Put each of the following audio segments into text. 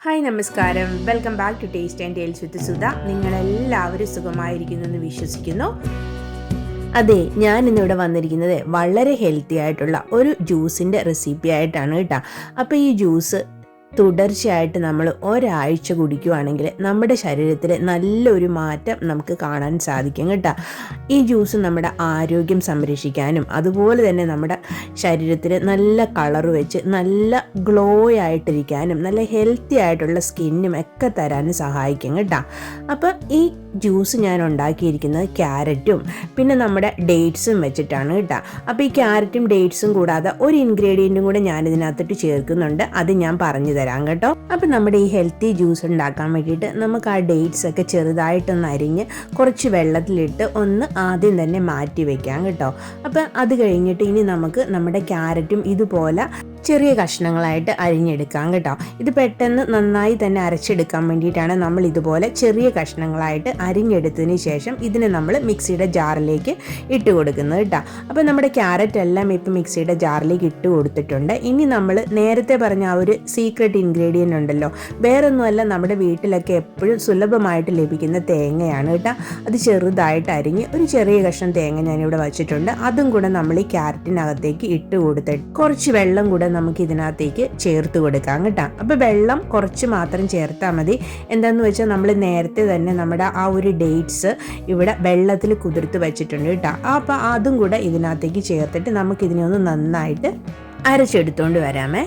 Hi നമസ്കാരം, welcome back to taste and tales with Sudha. നിങ്ങളെല്ലാവരും സുഖമായിരിക്കുന്നു എന്ന് വിശ്വസിക്കുന്നു. അതെ, ഞാൻ ഇന്നിവിടെ വന്നിരിക്കുന്നത് വളരെ ഹെൽത്തി ആയിട്ടുള്ള ഒരു ജ്യൂസിൻ്റെ റെസിപ്പി ആയിട്ടാണ് കേട്ടോ. അപ്പോൾ ഈ ജ്യൂസ് തുടർച്ചയായിട്ട് നമ്മൾ ഒരാഴ്ച കുടിക്കുകയാണെങ്കിൽ നമ്മുടെ ശരീരത്തിൽ നല്ലൊരു മാറ്റം നമുക്ക് കാണാൻ സാധിക്കും കേട്ടോ. ഈ ജ്യൂസ് നമ്മുടെ ആരോഗ്യം സംരക്ഷിക്കാനും അതുപോലെ തന്നെ നമ്മുടെ ശരീരത്തിൽ നല്ല കളർ വെച്ച് നല്ല ഗ്ലോ ആയിട്ടിരിക്കാനും നല്ല ഹെൽത്തി ആയിട്ടുള്ള സ്കിന്നും ഒക്കെ തരാനും സഹായിക്കും കേട്ടോ. അപ്പോൾ ഈ ജ്യൂസ് ഞാൻ ഉണ്ടാക്കിയിരിക്കുന്നത് ക്യാരറ്റും പിന്നെ നമ്മുടെ ഡേറ്റ്സും വെച്ചിട്ടാണ് കേട്ടോ. അപ്പോൾ ഈ ക്യാരറ്റും ഡേറ്റ്സും കൂടാതെ ഒരു ഇൻഗ്രീഡിയൻറ്റും കൂടെ ഞാൻ ഇതിനകത്തിട്ട് ചേർക്കുന്നുണ്ട്, അത് ഞാൻ പറഞ്ഞു തരാം കേട്ടോ. അപ്പോൾ നമ്മുടെ ഈ ഹെൽത്തി ജ്യൂസ് ഉണ്ടാക്കാൻ വേണ്ടിയിട്ട് നമുക്ക് ആ ഡേറ്റ്സ് ഒക്കെ ചെറുതായിട്ടൊന്ന് അരിഞ്ഞ് കുറച്ച് വെള്ളത്തിലിട്ട് ഒന്ന് ആദ്യം തന്നെ മാറ്റി വെക്കാം കേട്ടോ. അപ്പോൾ അത് കഴിഞ്ഞിട്ട് ഇനി നമുക്ക് നമ്മുടെ ക്യാരറ്റും ഇതുപോലെ ചെറിയ കഷ്ണങ്ങളായിട്ട് അരിഞ്ഞെടുക്കാം കേട്ടോ. ഇത് പെട്ടെന്ന് നന്നായി തന്നെ അരച്ചെടുക്കാൻ വേണ്ടിയിട്ടാണ് നമ്മൾ ഇതുപോലെ ചെറിയ കഷ്ണങ്ങളായിട്ട് അരിഞ്ഞെടുത്തതിന് ശേഷം ഇതിനെ നമ്മൾ മിക്സിയുടെ ജാറിലേക്ക് ഇട്ട് കൊടുക്കുന്നത് കേട്ടോ. അപ്പോൾ നമ്മുടെ ക്യാരറ്റ് എല്ലാം ഇപ്പോൾ മിക്സിയുടെ ജാറിലേക്ക് ഇട്ട് കൊടുത്തിട്ടുണ്ട്. ഇനി നമ്മൾ നേരത്തെ പറഞ്ഞ ആ ഒരു സീക്രട്ട് ഇൻഗ്രീഡിയൻ്റ് ഉണ്ടല്ലോ, വേറൊന്നുമല്ല, നമ്മുടെ വീട്ടിലൊക്കെ എപ്പോഴും സുലഭമായിട്ട് ലഭിക്കുന്ന തേങ്ങയാണ് കേട്ടോ. അത് ചെറുതായിട്ട് അരിഞ്ഞ് ഒരു ചെറിയ കഷ്ണം തേങ്ങ ഞാനിവിടെ വച്ചിട്ടുണ്ട്. അതും കൂടെ നമ്മൾ ഈ ക്യാരറ്റിനകത്തേക്ക് ഇട്ട് കൊടുത്തിട്ട് കുറച്ച് വെള്ളം കൂടെ നമുക്ക് ഇതിനകത്തേക്ക് ചേർത്ത് കൊടുക്കാം കേട്ടോ. അപ്പോൾ വെള്ളം കുറച്ച് മാത്രം ചേർത്താൽ മതി. എന്താണെന്ന് വെച്ചാൽ നമ്മൾ നേരത്തെ തന്നെ നമ്മുടെ ആ ഒരു ഡേറ്റ്സ് ഇവിടെ വെള്ളത്തിൽ കുതിർത്ത് വെച്ചിട്ടുണ്ട് കേട്ടോ. അപ്പോൾ അതും കൂടെ ഇതിനകത്തേക്ക് ചേർത്തിട്ട് നമുക്കിതിനെ ഒന്ന് നന്നായിട്ട് അരച്ചെടുത്തുകൊണ്ട് വരാമേ.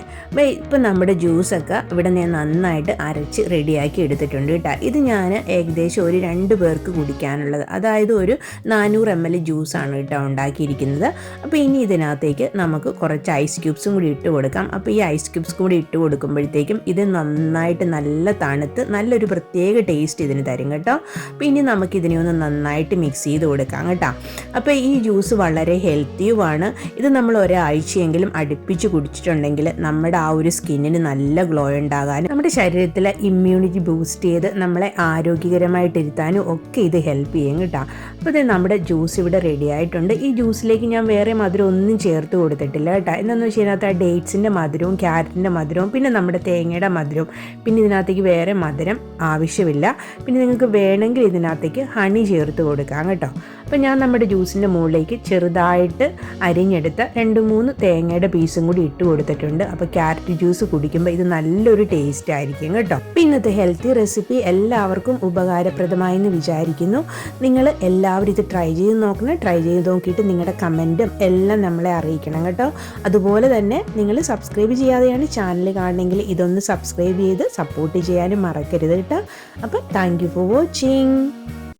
ഇപ്പം നമ്മുടെ ജ്യൂസൊക്കെ ഇവിടെ ഞാൻ നന്നായിട്ട് അരച്ച് റെഡിയാക്കി എടുത്തിട്ടുണ്ട് കേട്ടോ. ഇത് ഞാൻ ഏകദേശം ഒരു 2 പേർക്ക് കുടിക്കാനുള്ളത്, അതായത് ഒരു 400 ml ജ്യൂസാണ് കേട്ടോ ഉണ്ടാക്കിയിരിക്കുന്നത്. അപ്പോൾ ഇനി ഇതിനകത്തേക്ക് നമുക്ക് കുറച്ച് ഐസ് ക്യൂബ്സും കൂടി ഇട്ട് കൊടുക്കാം. അപ്പോൾ ഈ ഐസ് ക്യൂബ്സ് കൂടി ഇട്ട് കൊടുക്കുമ്പോഴത്തേക്കും ഇത് നന്നായിട്ട് നല്ല തണുത്ത് നല്ലൊരു പ്രത്യേക ടേസ്റ്റ് ഇതിന് തരും കേട്ടോ. അപ്പോൾ ഇനി നമുക്കിതിനെ ഒന്ന് നന്നായിട്ട് മിക്സ് ചെയ്ത് കൊടുക്കാം കേട്ടോ. അപ്പോൾ ഈ ജ്യൂസ് വളരെ ഹെൽത്തിയുമാണ്. ഇത് നമ്മൾ ഒരാഴ്ചയെങ്കിലും അടുപ്പിച്ച് കുടിച്ചിട്ടുണ്ടെങ്കിൽ നമ്മുടെ ആ ഒരു സ്കിന്നിന് നല്ല ഗ്ലോ ഉണ്ടാകാനും നമ്മുടെ ശരീരത്തിലെ ഇമ്മ്യൂണിറ്റി ബൂസ്റ്റ് ചെയ്ത് നമ്മളെ ആരോഗ്യകരമായിട്ടിരുത്താനും ഒക്കെ ഇത് ഹെൽപ്പ് ചെയ്യും കേട്ടോ. അപ്പോൾ ഇത് നമ്മുടെ ജ്യൂസ് ഇവിടെ റെഡി ആയിട്ടുണ്ട്. ഈ ജ്യൂസിലേക്ക് ഞാൻ വേറെ മധുരം ഒന്നും ചേർത്ത് കൊടുത്തിട്ടില്ല കേട്ടോ. എന്താണെന്ന് വെച്ച് കഴിഞ്ഞാൽ ആ ഡേറ്റ്സിൻ്റെ മധുരവും ക്യാരറ്റിൻ്റെ മധുരവും പിന്നെ നമ്മുടെ തേങ്ങയുടെ മധുരവും, പിന്നെ ഇതിനകത്തേക്ക് വേറെ മധുരം ആവശ്യമില്ല. പിന്നെ നിങ്ങൾക്ക് വേണമെങ്കിൽ ഇതിനകത്തേക്ക് ഹണി ചേർത്ത് കൊടുക്കാം കേട്ടോ. അപ്പോൾ ഞാൻ നമ്മുടെ ജ്യൂസിൻ്റെ മുകളിലേക്ക് ചെറുതായിട്ട് അരിഞ്ഞെടുത്ത 2-3 തേങ്ങയുടെ പീസും കൂടി ഇട്ട് കൊടുത്തിട്ടുണ്ട്. അപ്പോൾ ക്യാരറ്റ് ജ്യൂസ് കുടിക്കുമ്പോൾ ഇത് നല്ലൊരു ടേസ്റ്റ് ആയിരിക്കും കേട്ടോ. അപ്പോൾ ഇന്നത്തെ ഹെൽത്തി റെസിപ്പി എല്ലാവർക്കും ഉപകാരപ്രദമായെന്ന് വിചാരിക്കുന്നു. നിങ്ങൾ എല്ലാവരും ഇത് ട്രൈ ചെയ്ത് നോക്കണം. ട്രൈ ചെയ്ത് നോക്കിയിട്ട് നിങ്ങളുടെ കമൻറ്റും എല്ലാം നമ്മളെ അറിയിക്കണം കേട്ടോ. അതുപോലെ തന്നെ നിങ്ങൾ സബ്സ്ക്രൈബ് ചെയ്യാതെയാണ് ചാനൽ കാണണമെങ്കിൽ ഇതൊന്ന് സബ്സ്ക്രൈബ് ചെയ്ത് സപ്പോർട്ട് ചെയ്യാനും മറക്കരുത് കേട്ടോ. അപ്പോൾ താങ്ക് യു ഫോർ വാച്ചിങ്.